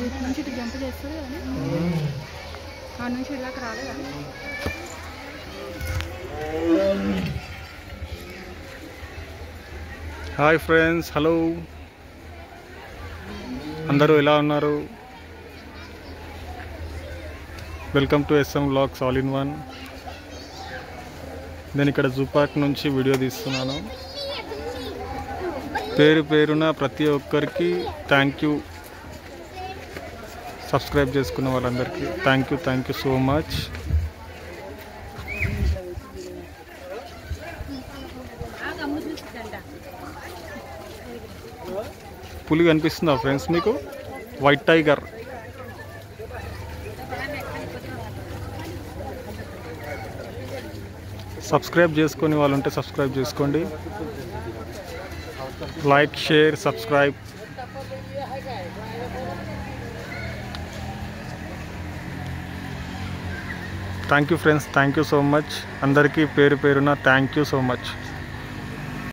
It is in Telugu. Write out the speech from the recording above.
అది ఇటు నుంచి ఇటు జంప్ చేస్తుంది కానీ ఆ నుంచి ఇలాగ రాదు కానీ. హాయ్ ఫ్రెండ్స్, హలో, అందరూ ఎలా ఉన్నారు? Welcome to SM Vlogs all in one. నేను ఇక్కడ జూ పార్క్ నుంచి వీడియో తీస్తున్నాను. పేరు పేరున ప్రతి ఒక్కరికి థ్యాంక్ యూ. సబ్స్క్రైబ్ చేసుకున్న వాళ్ళందరికీ థ్యాంక్ యూ సో మచ్. పులి కనిపిస్తుందా ఫ్రెండ్స్ మీకు? White tiger. సబ్స్క్రైబ్ చేసుకొని వాళ్ళు ఉంటే సబ్స్క్రైబ్ చేసుకోండి. Like, share, subscribe. Thank you friends, thank you so much. అందరికీ పేరు పేరున థ్యాంక్ యూ సో మచ్.